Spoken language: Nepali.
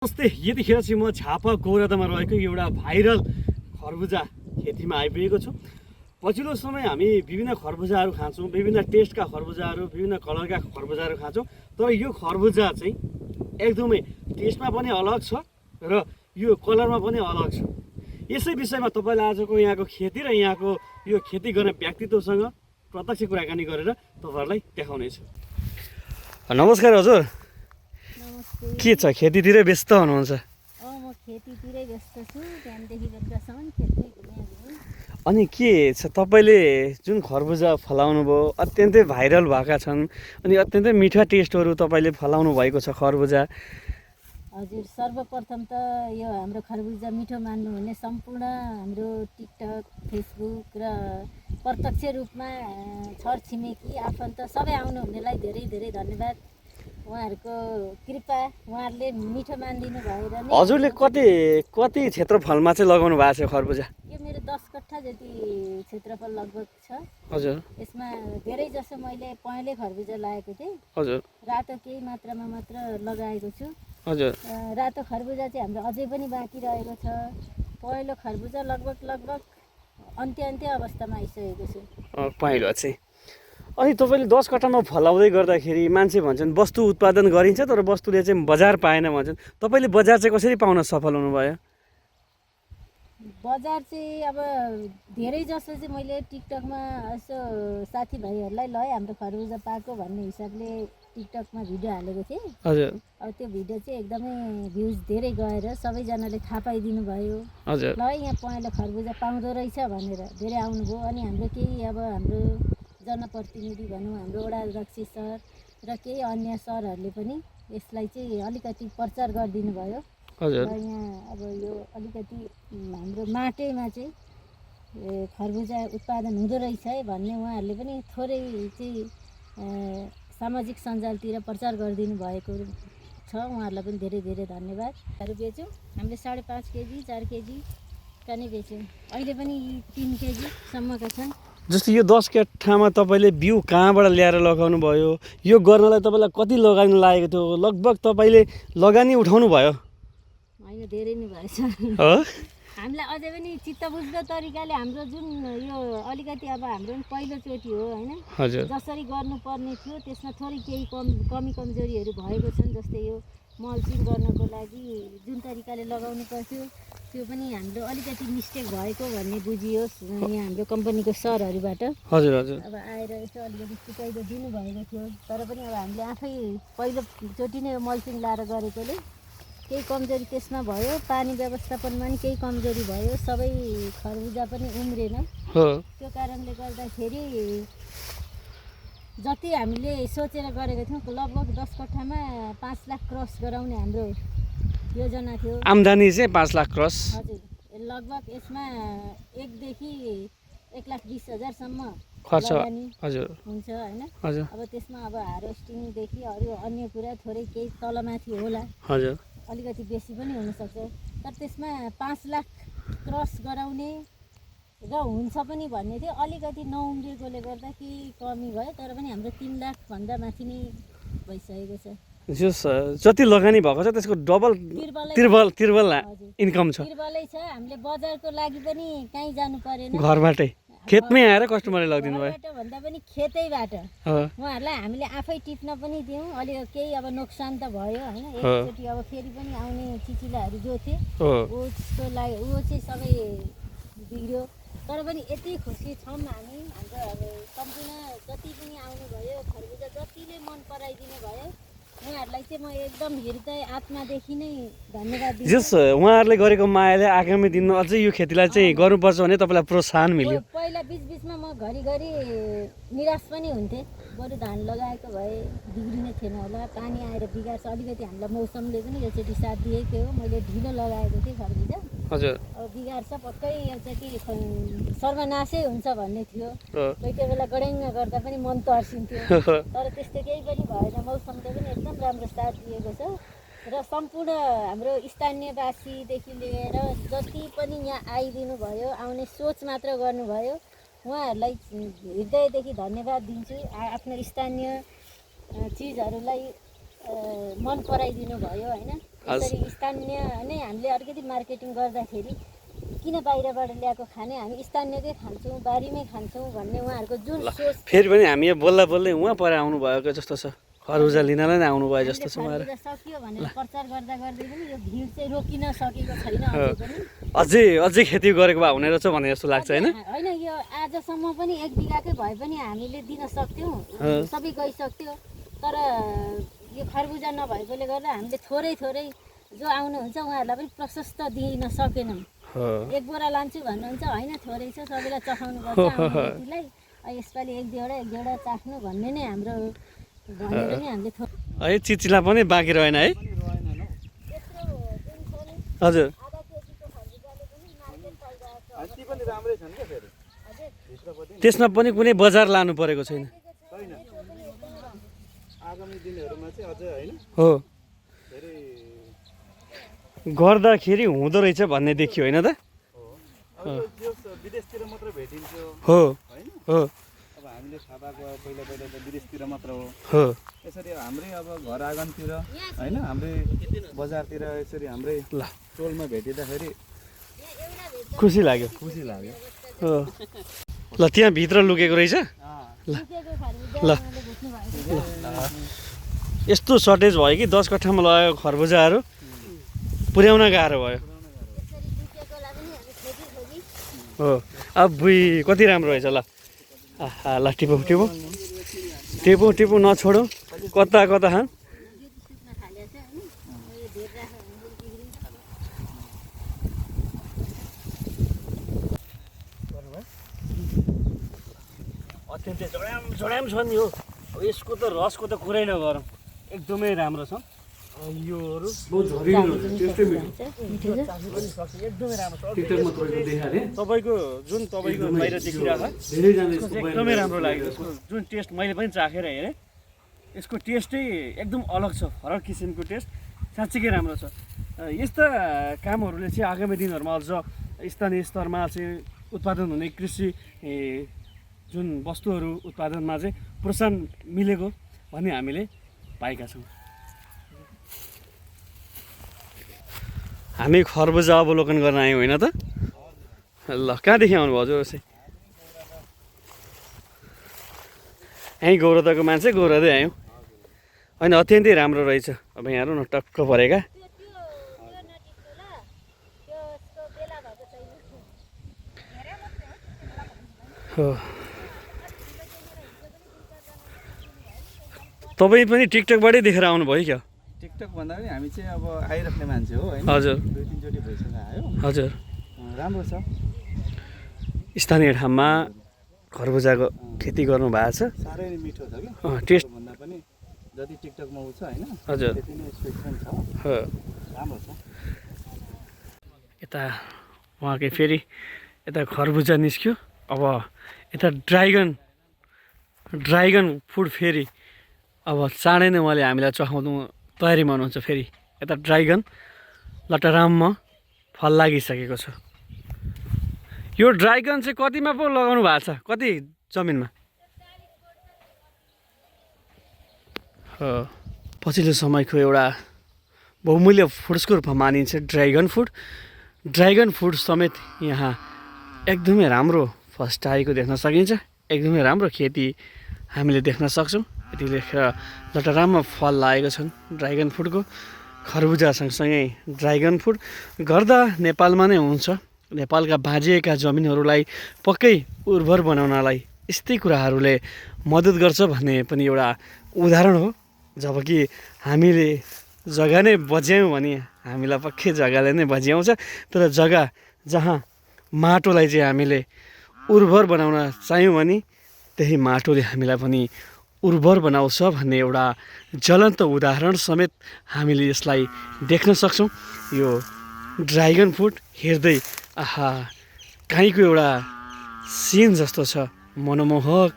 नमस्ते। यतिखेर चाहिँ म झापा गौरादामा रहेको एउटा भाइरल खरबुजा खेतीमा आइपुगेको छु। पछिल्लो समय हामी विभिन्न खरबुजाहरू खान्छौँ, विभिन्न टेस्टका खरबुजाहरू, विभिन्न कलरका खरबुजाहरू खान्छौँ। तर यो खरबुजा चाहिँ एकदमै टेस्टमा पनि अलग छ र यो कलरमा पनि अलग छ। यसै विषयमा तपाईँलाई आजको यहाँको खेती र यहाँको यो खेती गर्ने व्यक्तित्वसँग प्रत्यक्ष कुराकानी गरेर तपाईँहरूलाई देखाउनेछु। नमस्कार हजुर, के छ खेतीतिरै व्यस्त हुनुहुन्छ? म खेतीतिरै व्यस्त छु। बिहानदेखि बेलुकासम्म खेतमै घुमिहाल्छु। अनि के छ तपाईँले जुन खरबुजा फलाउनु भयो अत्यन्तै भाइरल भएका छन् अनि अत्यन्तै मिठा टेस्टहरू तपाईँले फलाउनु भएको छ खरबुजा। हजुर, सर्वप्रथम त यो हाम्रो खरबुजा मिठो मान्नुहुने सम्पूर्ण हाम्रो टिकटक, फेसबुक र प्रत्यक्ष रूपमा छरछिमेकी आफन्त सबै आउनुहुनेलाई धेरै धेरै धन्यवाद। उहाँहरूको कृपा, उहाँहरूले मिठो मानिदिनु भएर नै। हजुरले कति क्षेत्रफलमा चाहिँ लगाउनु भएको छ खरबुजा? यो मेरो 10 कट्ठा जति क्षेत्रफल लगभग छ। हजुर, यसमा धेरै जसो मैले पहेँले खरबुजा लगाएको थिएँ। हजुर, रातो केही मात्रामा मात्र लगाएको छु। हजुर। रातो खरबुजा चाहिँ हाम्रो अझै पनि बाँकी रहेको छ। पहेँलो खरबुजा लगभग अन्त्य अवस्थामा आइसकेको छु। पहेँलो चाहिँ अनि तपाईँले 10 कट्ठामा फलाउँदै गर्दाखेरि मान्छे भन्छन् वस्तु उत्पादन गरिन्छ तर वस्तुले चाहिँ बजार पाएन भन्छन्। तपाईँले बजार चाहिँ कसरी पाउन सफल हुनुभयो? बजार चाहिँ अब धेरै जसो चाहिँ मैले टिकटकमा यसो साथीभाइहरूलाई लगाएँ, हाम्रो खरबुजा पाएको भन्ने हिसाबले टिकटकमा भिडियो हालेको थिएँ। हजुर। अब त्यो भिडियो चाहिँ एकदमै भ्युज धेरै गएर सबैजनाले थाहा पाइदिनु भयो। हजुर। ल यहाँ पहेँलो खरबुजा पाउँदो रहेछ भनेर धेरै आउनुभयो। अनि हाम्रो केही अब हाम्रो जनप्रतिनिधि भनौँ, हाम्रो वडा अध्यक्ष सर र केही अन्य सरहरूले पनि यसलाई चाहिँ अलिकति प्रचार गरिदिनु भयो। हजुर। र यहाँ अब यो अलिकति हाम्रो माटेमा चाहिँ खरबुजा उत्पादन हुँदो रहेछ है भन्ने उहाँहरूले पनि थोरै चाहिँ सामाजिक सञ्जालतिर प्रचार गरिदिनु भएको छ। उहाँहरूलाई पनि धेरै धेरै धन्यवादहरू बेच्यौँ। हामीले 5.5 केजी 4 केजी नै बेच्यौँ। अहिले पनि 3 केजीसम्मका छन्। जस्तै यो 10 कट्ठामा तपाईँले बिउ कहाँबाट ल्याएर लगाउनु भयो? यो गर्नलाई तपाईँलाई कति लगानी लागेको थियो? लगभग तपाईँले लगानी उठाउनु भयो? होइन, धेरै नै भएछ। हो, हामीलाई अझै पनि चित्त बुझ्दो तरिकाले हाम्रो जुन यो अलिकति अब हाम्रो पनि पहिलोचोटि हो होइन, हजुर, जसरी गर्नुपर्ने थियो त्यसमा थोरै केही कमी कमजोरीहरू भएको छन्। जस्तै यो मल्चिङ गर्नको लागि जुन तरिकाले लगाउनु पर्थ्यो त्यो पनि हाम्रो अलिकति मिस्टेक भएको भन्ने बुझियोस् यहाँ हाम्रो कम्पनीको सरहरूबाट। हजुर, हजुर। अब आएर यसो अलिकति सिकाइदिनु दिनुभएको थियो। तर पनि अब हामीले आफै पहिलोचोटि नै मल्चिङ लाएर गरेकोले केही कमजोरी त्यसमा भयो। पानी व्यवस्थापनमा पनि केही कमजोरी भयो। सबै खरबुजा पनि उम्रेन। त्यो कारणले गर्दाखेरि जति हामीले सोचेर गरेको थियौँ लगभग 10 कट्ठामा 5 लाख क्रस गराउने हाम्रो योजना थियो। आम्दानी चाहिँ 5 लाख क्रस। हजुर, लगभग यसमा 1 देखि 1,20,000सम्म खर्च हजुर हुन्छ होइन। हजुर। अब त्यसमा अब हार्वेस्टिङदेखि अरू अन्य कुरा थोरै केही तलमाथि होला। हजुर। अलिकति बेसी पनि हुनसक्छ। तर त्यसमा 5 लाख क्रस गराउने र हुन्छ पनि भन्ने थियो। अलिकति नउम्रिएकोले गर्दा कि कमी भयो। तर पनि हाम्रो 3 लाखभन्दा माथि नै भइसकेको छ। जति लगानी भएको छ त्यसको डबल तिर्बल इन्कम छ। तिर्बलै छ। हामीले बजारको लागि पनि कहीँ जानु परेन, घरबाटै खेतमै आएर कस्टमरले लगिदिनु भयो। भन्दा पनि खेतैबाट उहाँहरूलाई हामीले आफै टिप्न पनि दियौँ। अलि केही अब नोक्सान त भयो होइन। एकचोटि अब फेरि पनि आउने चिचिलाहरू जो थिए उसको लागि ऊ चाहिँ सबै बिग्रियो। तर पनि यति खुसी छौँ हामी, हाम्रो अब सम्पूर्ण जति पनि आउनुभयो खरबुजा जतिले मन पराइदिनु भयो उहाँहरूलाई चाहिँ म एकदम हृदय आत्मादेखि नै धन्यवाद दिन्छु। जस उहाँहरूले गरेको मायाले आगामी दिनमा अझै यो खेतीलाई चाहिँ गर्नुपर्छ भने तपाईँलाई प्रोत्साहन मिल्यो। पहिला बिचमा म घरिघरि निराश पनि हुन्थेँ। बरु धान लगाएको भए बिग्रिने थिएन होला, पानी आएर बिगार्छ। अलिकति हामीलाई मौसमले पनि योचोटि साथ दिएकै हो। मैले ढिलो लगाएको थिएँ खरबुजा। हजुर। अब बिगार्छ पक्कै योचोटि सर्वनाशै हुन्छ भन्ने थियो। कोही कोही बेला गडेङ्ग गर्दा पनि मन तर्सिन्थ्यो। तर त्यस्तो केही पनि भएन। मौसमले पनि एकदम राम्रो साथ दिएको छ। र सम्पूर्ण हाम्रो स्थानीयवासीदेखि लिएर जति पनि यहाँ आइदिनु भयो, आउने सोच मात्र गर्नुभयो, उहाँहरूलाई हृदयदेखि धन्यवाद दिन्छु। आफ्नो स्थानीय चिजहरूलाई मन पराइदिनु भयो होइन। यसरी स्थानीय नै हामीले अलिकति मार्केटिङ गर्दाखेरि किन बाहिरबाट ल्याएको खाने, हामी स्थानीयकै खान्छौँ, बारीमै खान्छौँ भन्ने उहाँहरूको जुन सोच। फेरि पनि हामी यहाँ बोल्दा बोल्दै उहाँ पर आउनु भएको जस्तो छ, खरबुजा लिनलाई नै आउनु भयो जस्तो छ उहाँहरू। सकियो भनेर प्रचार गर्दा गर्दै पनि यो भिड चाहिँ रोकिन सकेको छैन अझै पनि। अझै खेती गरेको भए हुने रहेछ भने जस्तो लाग्छ होइन? होइन, यो आजसम्म पनि 1 बिघाकै भए पनि हामीले दिन सक्थ्यौँ, सबै गइसक्थ्यो। तर यो खरबुजा नभएकोले गर्दा हामीले थोरै थोरै जो आउनुहुन्छ उहाँहरूलाई पनि प्रशस्त दिन सकेनौँ। 1 बोरा लान्छु भन्नुहुन्छ, होइन थोरै छ, सबैलाई चखाउनु पर्छ आउनेलाई, यसपालि 1-2वटा चाख्नु भन्ने नै हाम्रो भनेर नि हामीले है। चिचिला पनि बाँकी रहेन है? हजुर, त्यसमा पनि कुनै बजार लानु परेको छैन हो? गर्दाखेरि हुँदो रहेछ भन्ने देखियो होइन त? विदेशतिर मात्र भेटिन्छ हो हो। अब हामीले थाहा पाएको पहिला पहिला त विदेशतिर मात्र हो। यसरी हाम्रै अब घर आँगनतिर होइन, हाम्रै बजारतिर यसरी हाम्रै टोलमा भेटिँदाखेरि खुसी लाग्यो। हो ल, त्यहाँ भित्र लुकेको रहेछ। ल यस्तो सर्टेज भयो कि 10 कट्ठामा लगाएको खरबुजाहरू पुर्याउन गाह्रो भयो। हो अब बुई कति राम्रो रहेछ। ल ल टिपो टिपो टिपो टिपो नछोडौँ, कता कता खान। अत्यन्तै जडाम छ नि हो। अब यसको त रसको त कुरै नगरौँ, एकदमै राम्रो छ। योहरू बहुत झरिलो, टेस्टै मिठो, एकदमै राम्रो छ। टिकटकमा तपाईँको देखाएँ, तपाईँको जुन तपाईँको बाहिर देखिरहेको छ एकदमै राम्रो लाग्यो। यसको जुन टेस्ट मैले पनि चाखेर हेरेँ, यसको टेस्टै एकदम अलग छ, फरक किसिमको टेस्ट, साँच्चीकै राम्रो छ। यस्ता कामहरूले चाहिँ आगामी दिनहरूमा अझ स्थानीय स्तरमा चाहिँ उत्पादन हुने कृषि जुन वस्तुहरू उत्पादनमा चाहिँ प्रोत्साहन मिलेको भन्ने हामीले पाएका छौँ। हामी खरबुजा अवलोकन गर्न आयौँ होइन त? ल कहाँदेखि आउनुभयो हजुर? चाहिँ यहीँ गौरदाको मान्छे, गौरदै आयौँ होइन। अत्यन्तै राम्रो रहेछ। अब यहाँ हेर्नु न, टक्क परेका। हो तपाईँ पनि टिकटकबाटै देखेर आउनुभयो क्या? टिकटक भन्दा पनि हामी चाहिँ अब आइराख्ने मान्छे हो होइन। हजुर, 2-3 चोटि भइसक्यो आयो। हजुर, राम्रो छ। स्थानीय ठाउँमा खरबुजाको खेती गर्नु भएको छ। साह्रै मिठो छ कि टेस्ट भन्दा पनि जति टिकटकमा उ छ होइन, हजुर, त्यति नै स्पेसियल छ। हो राम्रो छ। यता उहाँकै फेरि यता खरबुजा निस्क्यो। अब यता ड्राइगन फुड फेरि अब चाँडै नै उहाँले हामीलाई चखाउनु तयारीमा हुनुहुन्छ। फेरि यता ड्राइगन लटराममा फल लागिसकेको छ। यो ड्राइगन चाहिँ कतिमा पो लगाउनु भएको छ? कति जमिनमा? पछिल्लो समयको एउटा बहुमूल्य फुड्सको रूपमा मानिन्छ ड्राइगन फुड समेत यहाँ एकदमै राम्रो फस्टाएको देख्न सकिन्छ। एकदमै राम्रो खेती हामीले देख्न सक्छौँ। यति लेखेर लटराममा फल लागेको छन् ड्राइगन फुडको। खरबुजा सँगसँगै ड्राइगन फुड गर्दा नेपालमा नै हुन्छ। नेपालका बाँझिएका जमिनहरूलाई पक्कै उर्वर बनाउनलाई यस्तै कुराहरूले मद्दत गर्छ भन्ने पनि एउटा उदाहरण हो। जबकि हामीले जग्गा नै बज्यायौँ भने हामीलाई पक्कै जग्गाले नै बज्याउँछ। तर जग्गा जहाँ माटोलाई चाहिँ हामीले उर्वर बनाउन चाह्यौँ भने त्यही माटोले हामीलाई पनि उर्वर बनाउँछ भन्ने एउटा ज्वलन्त उदाहरण समेत हामीले यसलाई देख्न सक्छौँ। यो ड्राइगन फुड हेर्दै आहा काहीँको एउटा सिन जस्तो छ, मनमोहक